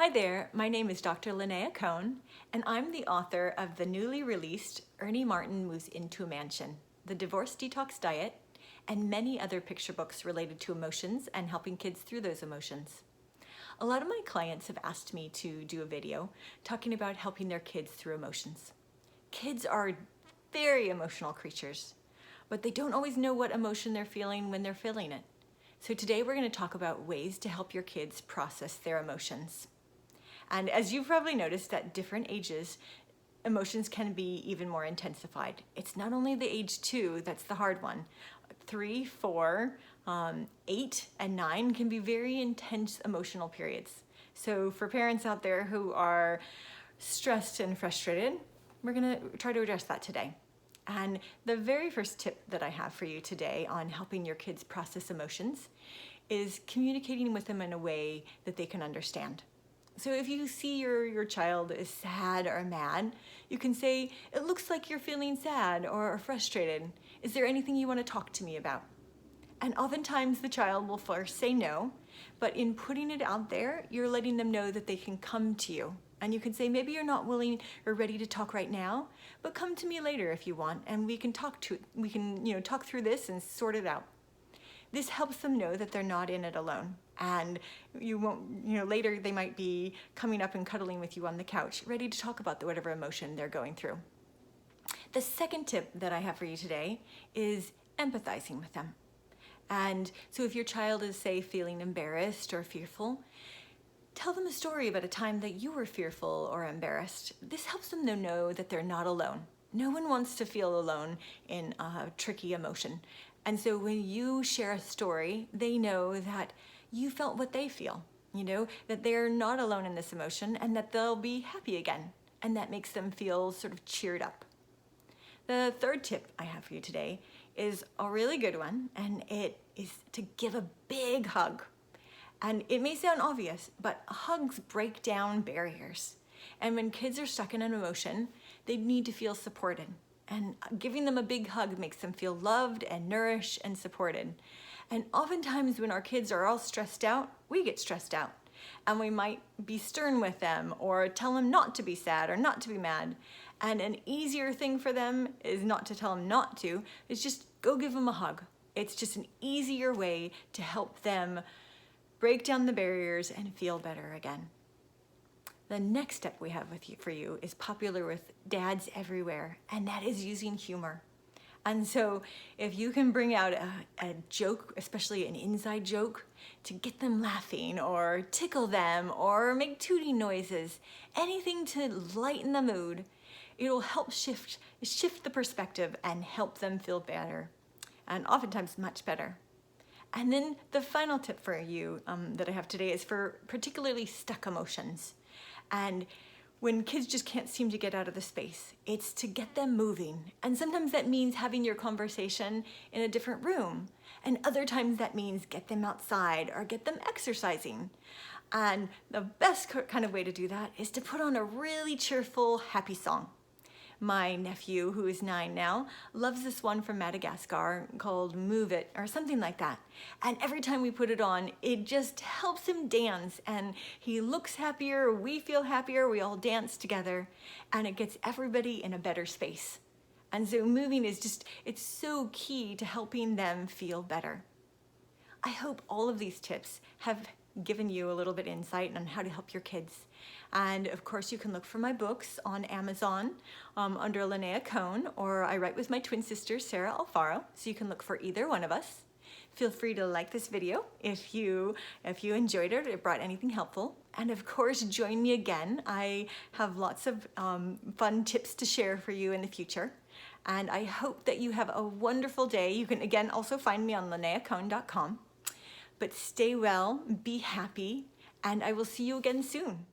Hi there, my name is Dr. Linnea Cohn, and I'm the author of the newly released Ernie Martin Moves into a Mansion, The Divorce Detox Diet, and many other picture books related to emotions and helping kids through those emotions. A lot of my clients have asked me to do a video talking about helping their kids through emotions. Kids are very emotional creatures, but they don't always know what emotion they're feeling when they're feeling it. So today we're going to talk about ways to help your kids process their emotions. And as you've probably noticed, at different ages, emotions can be even more intensified. It's not only the age 2 that's the hard one. 3, 4, 8, and 9 can be very intense emotional periods. So for parents out there who are stressed and frustrated, we're going to try to address that today. And the very first tip that I have for you today on helping your kids process emotions is communicating with them in a way that they can understand. So if you see your child is sad or mad, you can say, "It looks like you're feeling sad or frustrated. Is there anything you want to talk to me about?" And oftentimes the child will first say no, but in putting it out there, you're letting them know that they can come to you. And you can say, maybe you're not willing or ready to talk right now, but come to me later if you want, and we can talk through this and sort it out. This helps them know that they're not in it alone. And you won't, later they might be coming up and cuddling with you on the couch, ready to talk about whatever emotion they're going through. The second tip that I have for you today is empathizing with them. And so if your child is, say, feeling embarrassed or fearful, tell them a story about a time that you were fearful or embarrassed. This helps them know that they're not alone. No one wants to feel alone in a tricky emotion. And so when you share a story, they know that you felt what they feel, that they're not alone in this emotion and that they'll be happy again. And that makes them feel sort of cheered up. The third tip I have for you today is a really good one, and it is to give a big hug. And it may sound obvious, but hugs break down barriers. And when kids are stuck in an emotion, they need to feel supported. And giving them a big hug makes them feel loved and nourished and supported. And oftentimes when our kids are all stressed out, we get stressed out. And we might be stern with them or tell them not to be sad or not to be mad. And an easier thing for them is not to tell them not to, is just go give them a hug. It's just an easier way to help them break down the barriers and feel better again. The next step we have for you is popular with dads everywhere, and that is using humor. And so if you can bring out a joke, especially an inside joke, to get them laughing or tickle them or make tooting noises, anything to lighten the mood, it'll help shift the perspective and help them feel better, and oftentimes much better. And then the final tip for you that I have today is for particularly stuck emotions. And when kids just can't seem to get out of the space, it's to get them moving. And sometimes that means having your conversation in a different room. And other times that means get them outside or get them exercising. And the best kind of way to do that is to put on a really cheerful, happy song. My nephew, who is 9 now, loves this one from Madagascar called Move It or something like that. And every time we put it on, it just helps him dance, and he looks happier, we feel happier, we all dance together, and it gets everybody in a better space. And so moving is it's so key to helping them feel better. I hope all of these tips have given you a little bit insight on how to help your kids. And of course you can look for my books on Amazon under Linnea Cohn, or I write with my twin sister Sarah Alfaro, so you can look for either one of us. Feel free to like this video if you enjoyed it or it brought anything helpful. And of course join me again. I have lots of fun tips to share for you in the future. And I hope that you have a wonderful day. You can again also find me on linneacohn.com. But stay well, be happy, and I will see you again soon.